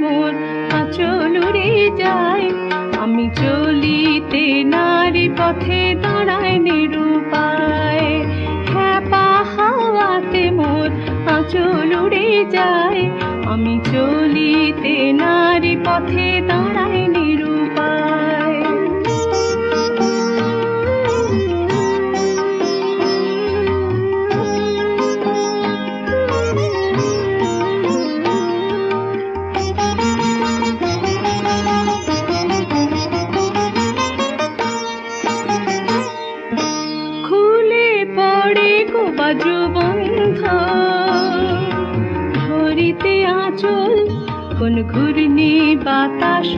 মোর আঁচল উড়ে যায়, আমি চলিতে নারী পথে দাঁড়ায় নিরুপায়। খ্যাপা হাওয়াতে মোর আঁচল উড়ে যায়, আমি চলিতে নারী পথে দাঁড়ায় নিরুপায়। বজ্রবন্ধ ধরিতে আঁচল, কোন ঘূর্ণি বাতাস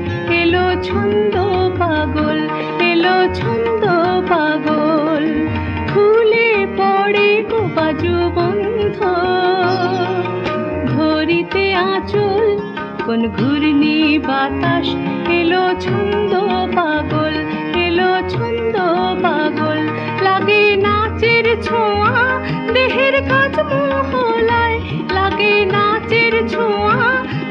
এলো ছন্দ পাগল, এলো ছন্দ পাগল। খুলে পড়ে গো বজ্রবন্ধ ধরিতে আঁচল, কোন ঘূর্ণি বাতাস এলো ছন্দ পাগল, এলো ছন্দ পাগল। লাগে নাচের ছোঁয়া দেহের কাজ মহলায়, লাগে নাচের ছোঁয়া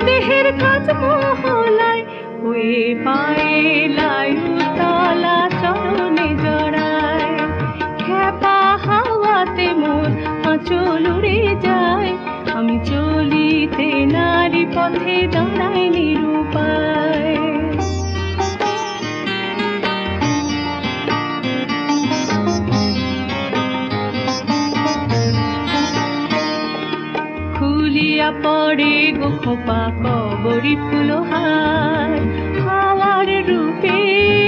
দেহের কাজ মহলায়। হয়ে পায়ে লায়ুতলা চরণে জড়ায়, খ্যাপা হাওয়াতে মোর আঁচল উড়ে যায়, আমি চলিতে নারী পথে দাঁড়ায় নিরুপায়। খুলিয়া পড়ে গো খোপা কবরী ফুলহার, হাওয়ার রূপে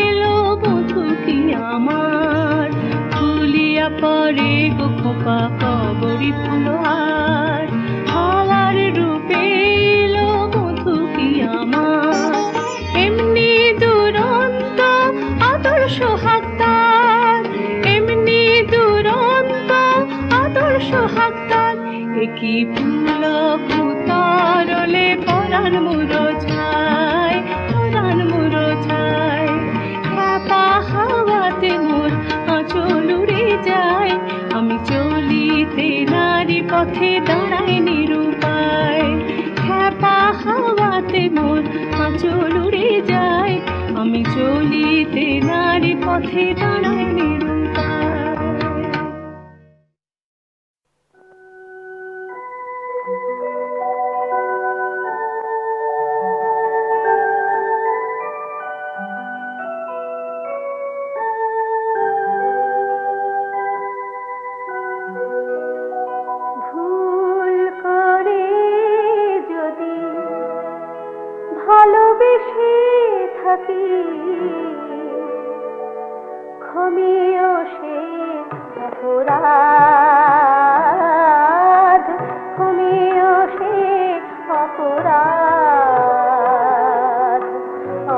এলো বধূ কি আমার। খুলিয়া পড়ে গো খোপা কবরী ফুলহার, হাওয়ার রূপে এলো বধূ কি আমার। এমনি দুরন্ত আদর্শ হাক্তার, এমনি দুরন্ত আদর্শ হাক্তার। একই পুলক উতরলে পরাণ মুরঝায়, পরাণ মুরঝায়। খ্যাপা হাওয়াতে মোর আঁচল উড়ে যায়, আমি চলিতে নারী পথে দাঁড়ায় নিরুপায়। খ্যাপা হাওয়াতে মোর আঁচল উড়ে যায়, আমি চলিতে নারী পথে দাঁড়ায় নিরুপায়। ভালোবেসে থাকি ক্ষমিও সে অপরাধ, ক্ষমিও সে অপরাধ।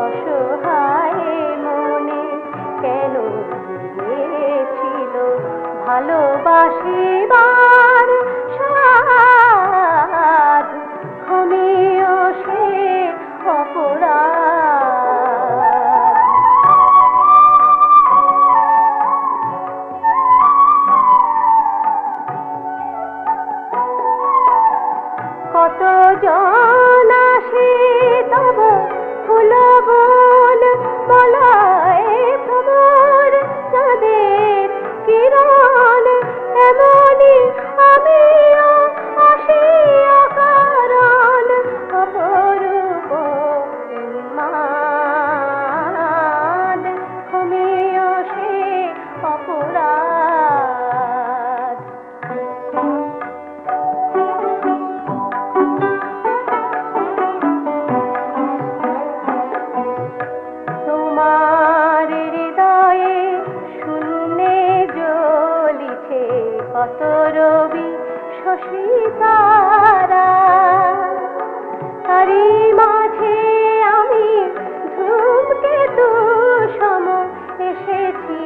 অসহায় মনে কেন দিয়েছিল ভালোবাসিবার সাধ, ক্ষমিও সে কত জন আসে তব ফুলবন, বলায় ভ্রমর চাঁদের কিরণ। এমনি আমিও আসি অকারণ, অপরূপ উন্মাদ, ক্ষমিও সে অপরাধ। তোমার হৃদয়ে শূন্যে জ্বলিছে কত রবি শশী তারা, তারই মাঝে আমি ধূমকেতু সম এসেছি।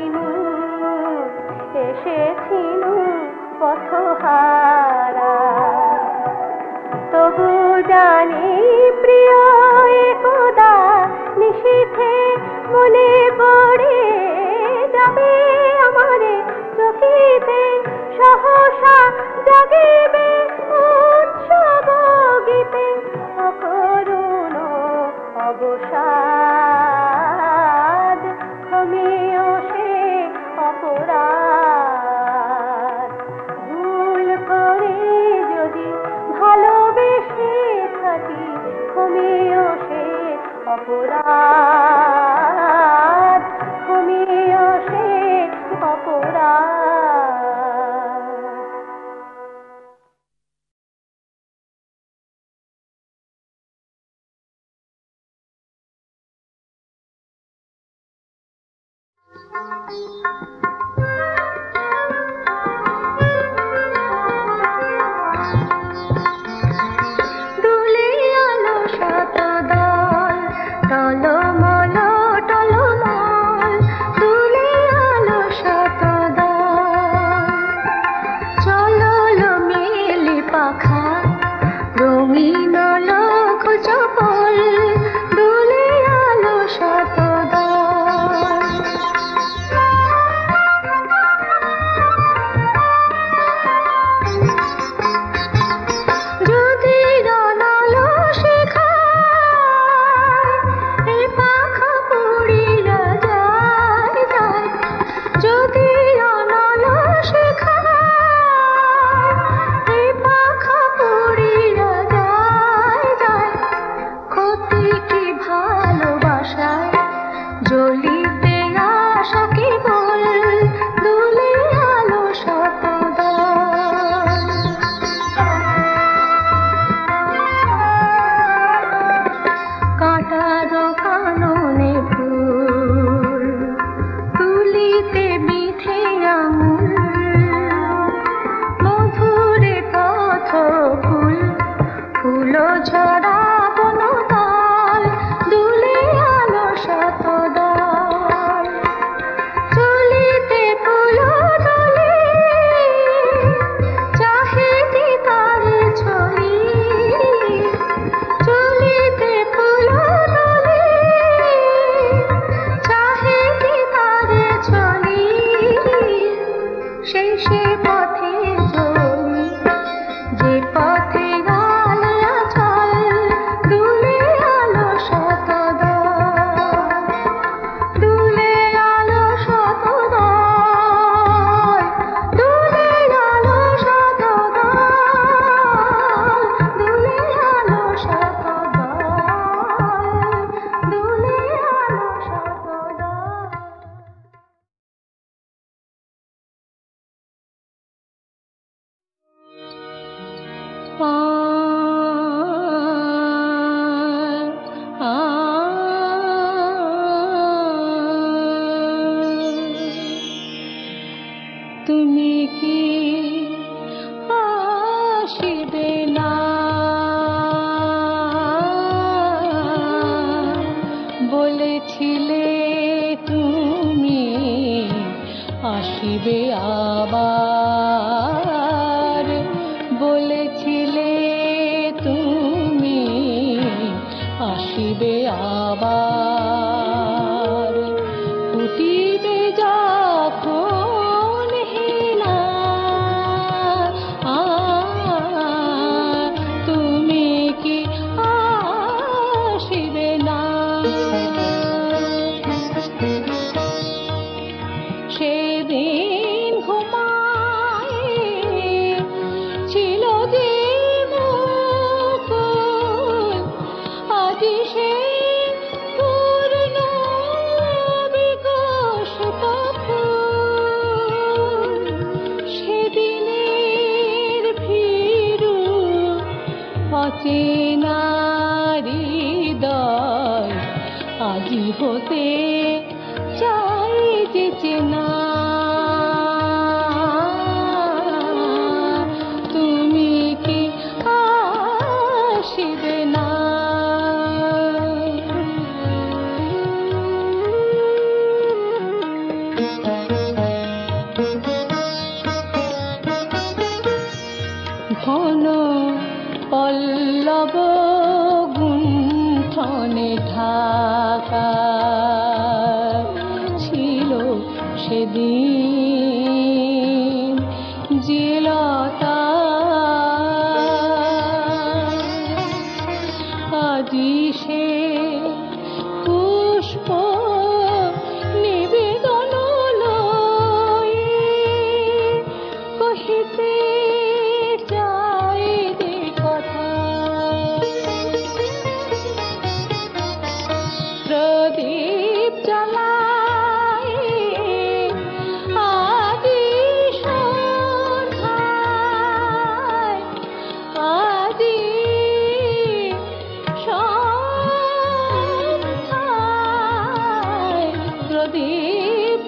প্রদীপ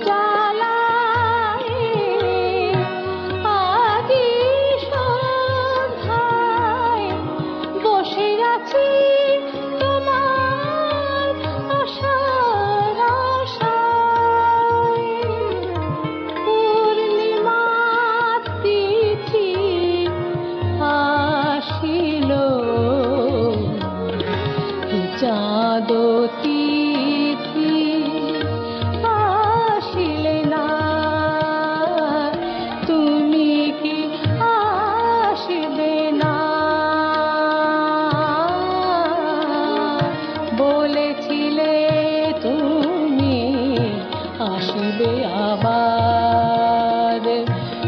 হবে আবার,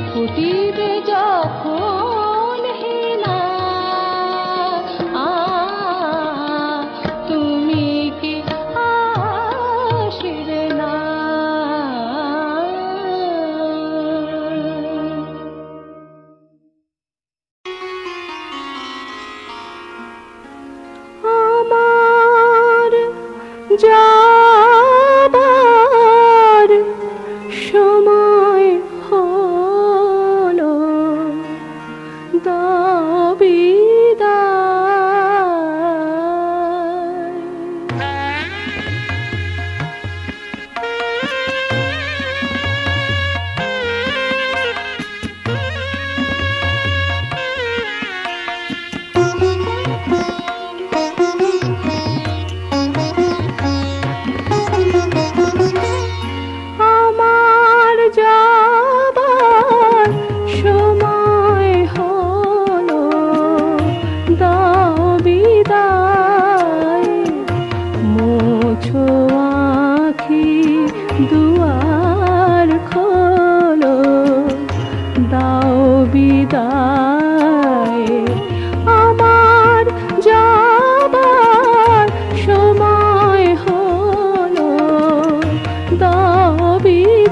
ফুটিবে যখন হেনা, তুমি কি আসিবে না? আমার যাবার সময় হলো, দাও বিদায়। আমার যাবার সময় হলো, দাও বিদায়। মোছো আঁখি দুয়ার খোলো, দাও বিদায়। আমার যাবার সময় হলো, দাও বিদায়।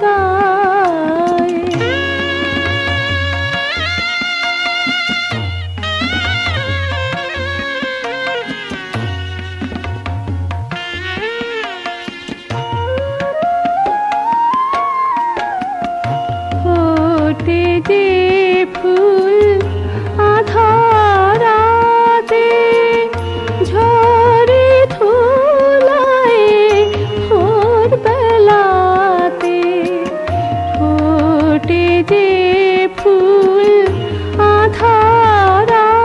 ফোটে যে ফুল আধারাতে, ঝরে ধুলায় ভোর বেলাতে। ফোটে যে ফুল আধারাতে,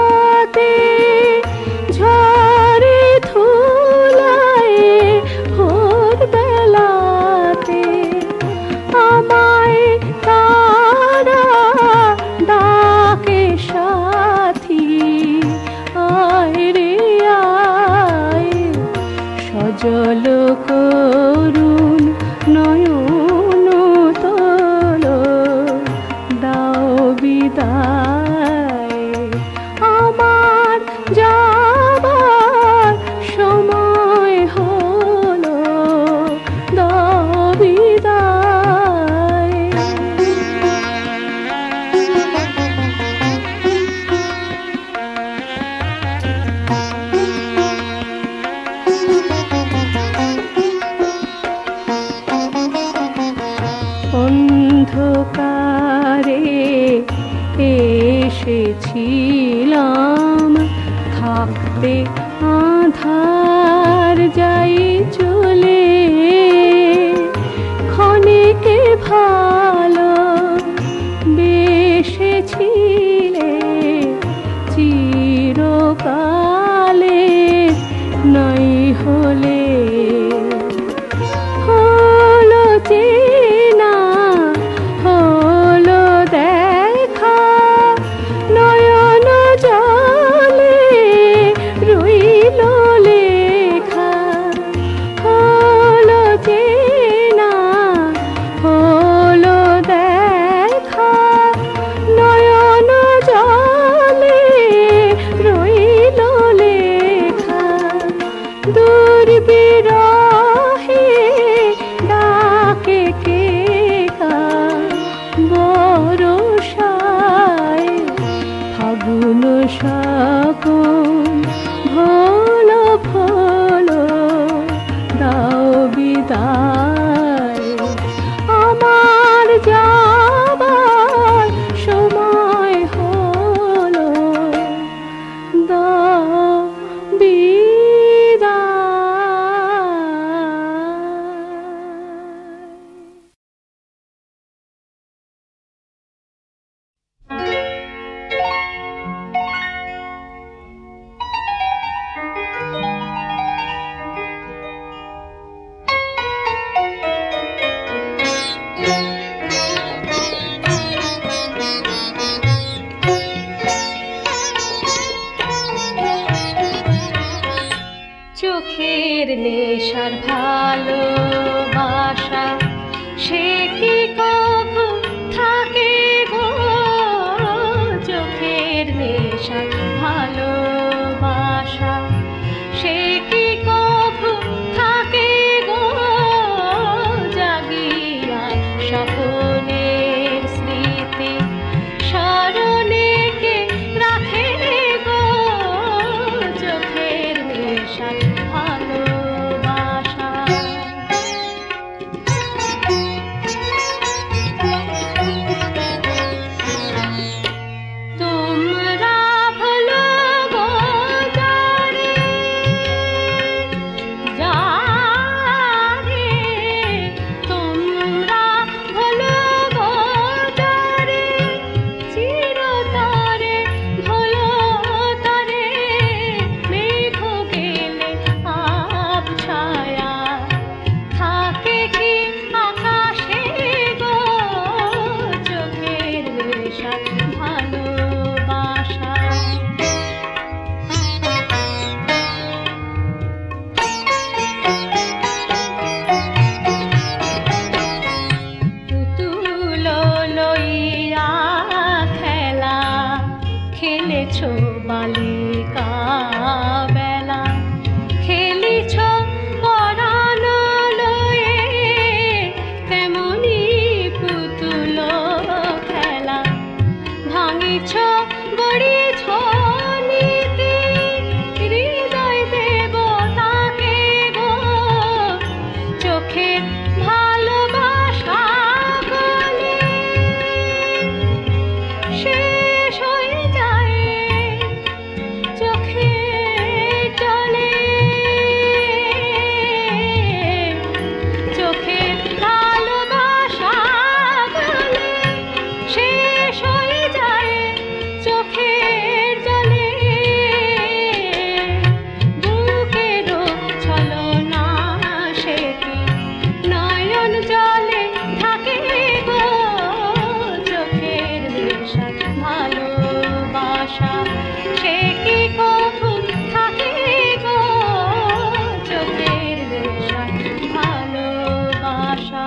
ঝরে ধুলায় ভোর বেলাতে। আমায় তারা ডাকে সাথী, আয় রে আয়। সজল করুণ নয়ন তোলো, দাও বিদায়। আমার যাবার সময় হলো, দাও বিদায়। অন্ধকারে এসেছিলাম, থাকতে আধার যাই চলে। ক্ষণিকে ভালো বেসেছিলে, চিরকালে নাই হলে। হলো চেনা, হলো দেখা, নয়ন জলে রুই কি আকাশে গো চোখের নেশা ভালোবাসা। পুতুল লইয়া খেলা খেলেছ বালিকা বেলা, খেলিছ পরাণ লয়ে তেমনি পুতুল খেলা, ভাঙিছ গড়িছ নীতি হৃদয় দেবতাকে গো চোখের ভালোবাসা গলে শেষ হয়ে যায় চোখের জলে, চোখের ভালোবাসা গলে শেষ হয়ে যায় চোখের জলে। বুকেরও ছলনা সে কি নয়ন জলে থাকে গো চোখের নেশা ভালোবাসা, সে কি কভু থাকে গো চোখের নেশা ভালোবাসা।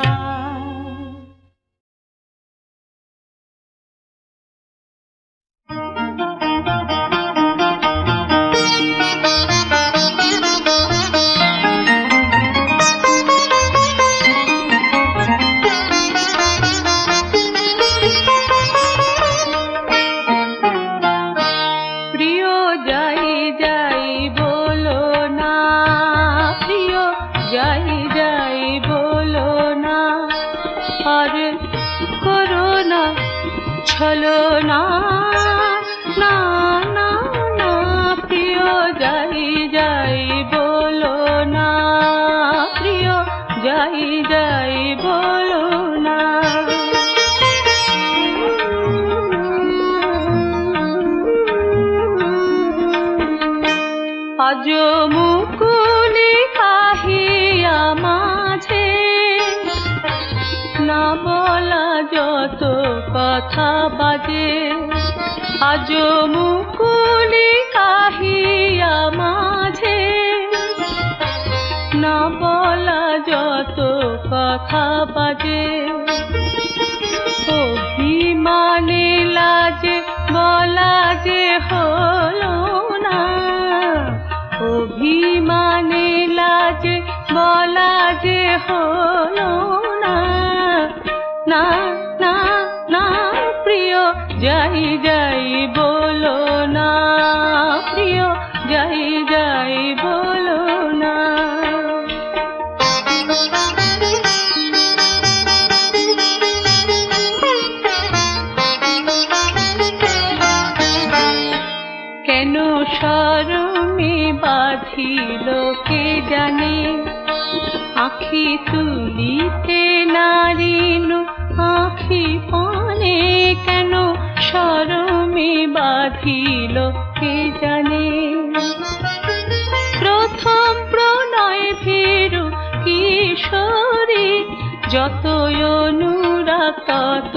প্রিয় যাই যাই বলো না, প্রিয় যাই যাই বলো না, আর করো না ছলনা, না না না প্রিয় যাই যাই বলো না, প্রিয় যাই যাই বলো না। আজ মুকুলি কাহিয়া মাঝে না বলা যত কথা বাজে, আজ মুকুলি কাহিয়া মাঝে না বলা যত কথা বাজে, অভিমানে লাজে বলা যে হলো না, অভিমানে লাজে বলা যে হলো না, না না না প্রিয় যাই যাই বলো না, প্রিয় যাই যাই বলো না। কেন শরমে বাঁধিল কে জানে, আখি তুলিতে নারিনু আখি পানে, কেন শরমে বাঁধিল কে জানে। প্রথম প্রণয় ভীরু কিশোরী, যতই অনুরাগ তত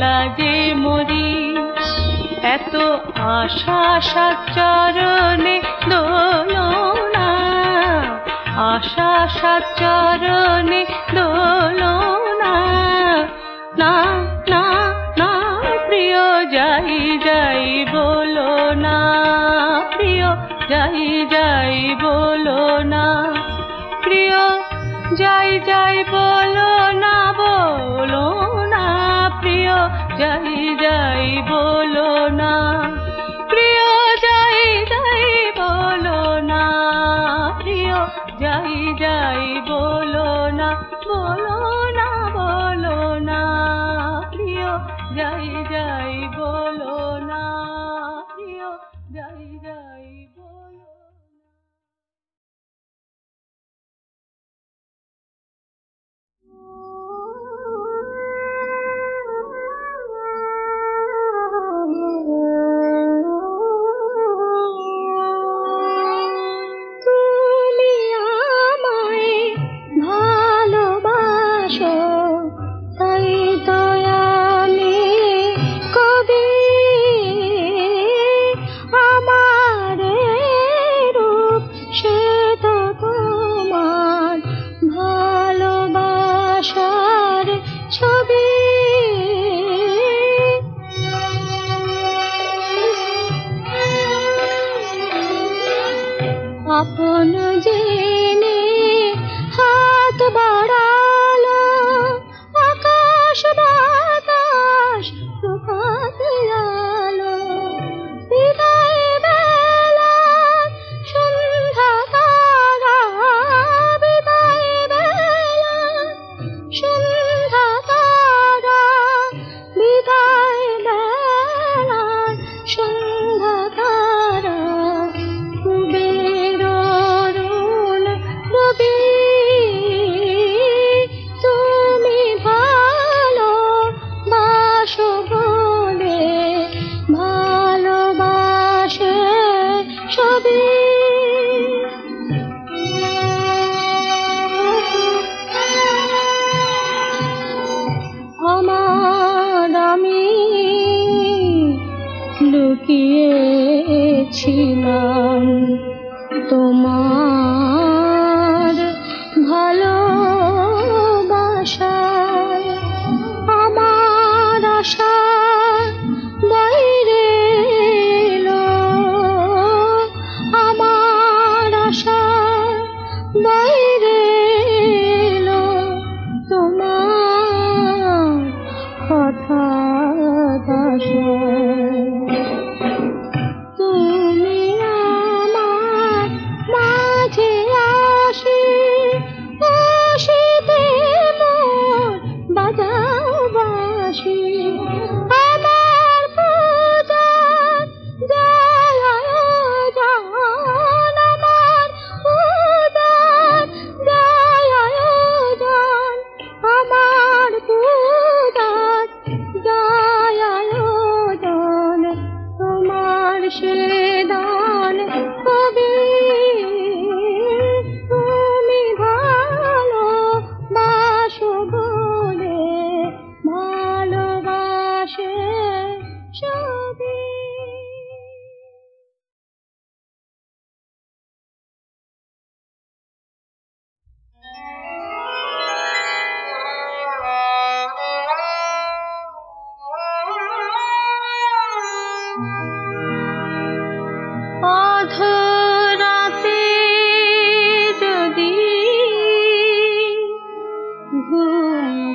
লাজে মরি, এত আশা সাচরণে দোলনা, আশা সাচরণে দোলনা, না না না প্রিয় যাই যাই বলো না, প্রিয় যাই যাই বলো না, প্রিয় যাই যাই বলো না, বলো না প্রিয় যাই যাই বলো না, প্রিয় যাই যাই বলো না, প্রিয় যাই যাই বলো না, বলো না বলো না, প্রিয় যাই যাই বলো না, প্রিয় যাই যাই বলো। তুমি আমায় ভালোবাসো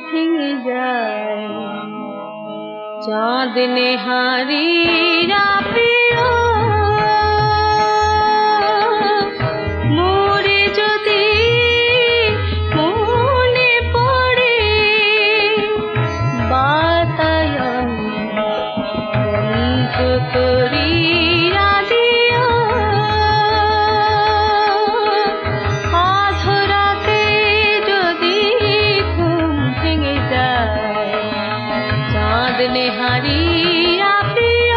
ভেঙে যায় চাঁদ নেহারিরা প্রিয় মোরে যদি মনে পড়ে বাতায়ন বন্ধ করি রাদিও আধরাতে যদি ঘুম ভেঙে যায় চাঁদ নেহারিরা প্রিয়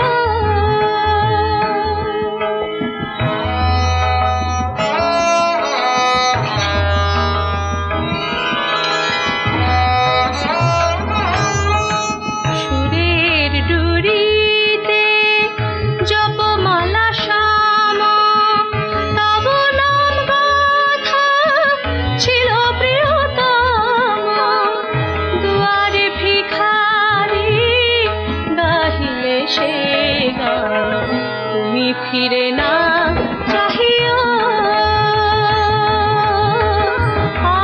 সুরের ডুরিতে জপমালা শ্যাম তব নাম গাথা ছিল প্রিয়তম দুয়ারে ভিখারি গাহিলে সে গান তুমি ফিরে না চাহিও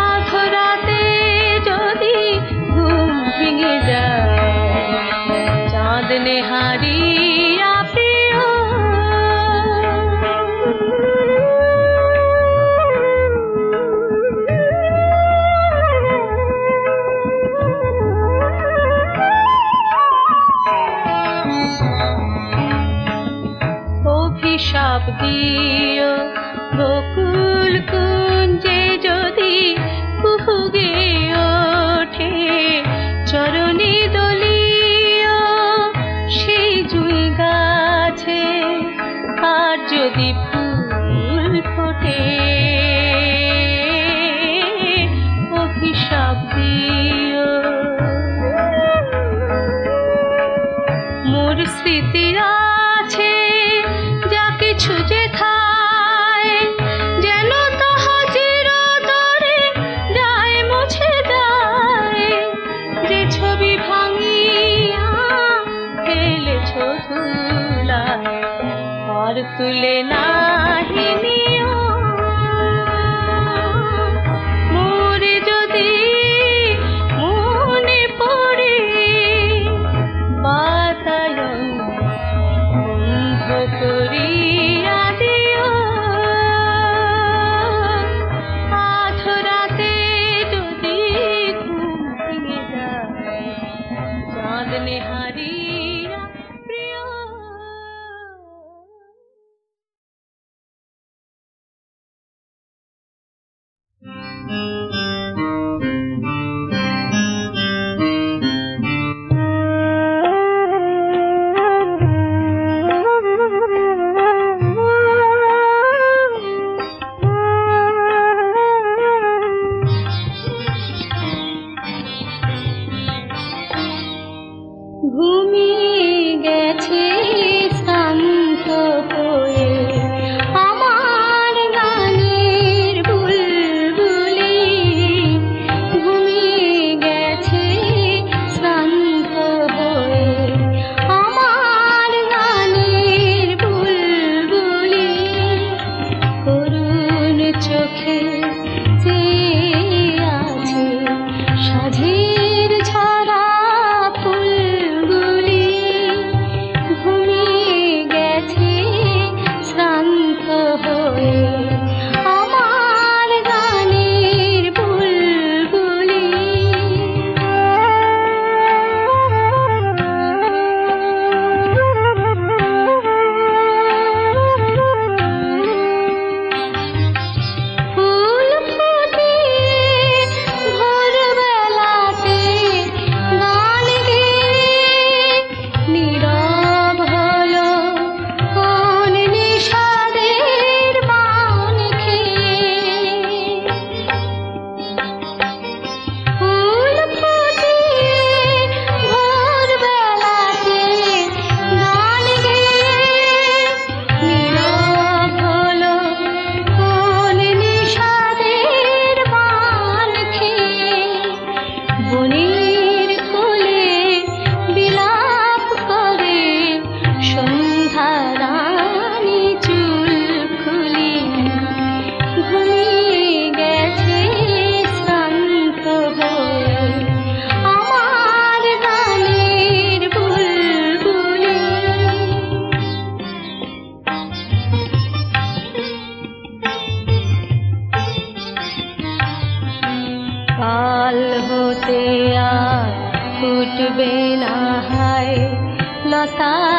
আধরাতে যদি ঘুম ভেঙে যায় চাঁদ নেহারিরা প্রিয় অভিশাপ দিও বকুল কুঞ্জে যদি কুহুগে ওঠে চরণে দলীয় সেই জুই গাছে আর যদি ফুল ফোটে অভিশাপ দিও মোর স্মৃতি আছে যা কিছু যেথায় যেন তাহা চিরতরে যায় মুছে যায় যে ছবি ভাঙিয়া ফেলেছ ধুলায় আর তুলে নাহি নিও মোরে যদি মনে পড়ে বাতায়ন বন্ধ করি রাদিও আধরাতে যদি ঘুম ভেঙে যায় চাঁদ নেহারিরা প্রিয় ঘুমিয়ে গেছে শান্ত হয়ে আমার গানের বুলবুলি ঘুমিয়ে গেছে শান্ত হয়ে আমার গানের বুলবুলি করুণ চোখে চেয়ে আছে সাঝের ঝরা ফুলগুলি ঘুমিয়ে গেছে শ্রান্ত হয়ে আমার গানের বুলবুলি ফুল ফুটে ভোরবেলাতে গান গেয়ে নীরব হলো কোন নিষাদের বান খেয়ে ফুল ফুটে ভোরবেলাতে গান গেয়ে নীরব হলো কোন নিষাদের বান খেয়ে বনের কোলে বিলাপ করে সন্ধ্যা রানী চুল খুলিয়ে ঘুমিয়ে গেছে শান্ত হয়ে আর ফুটবে না হায় লতা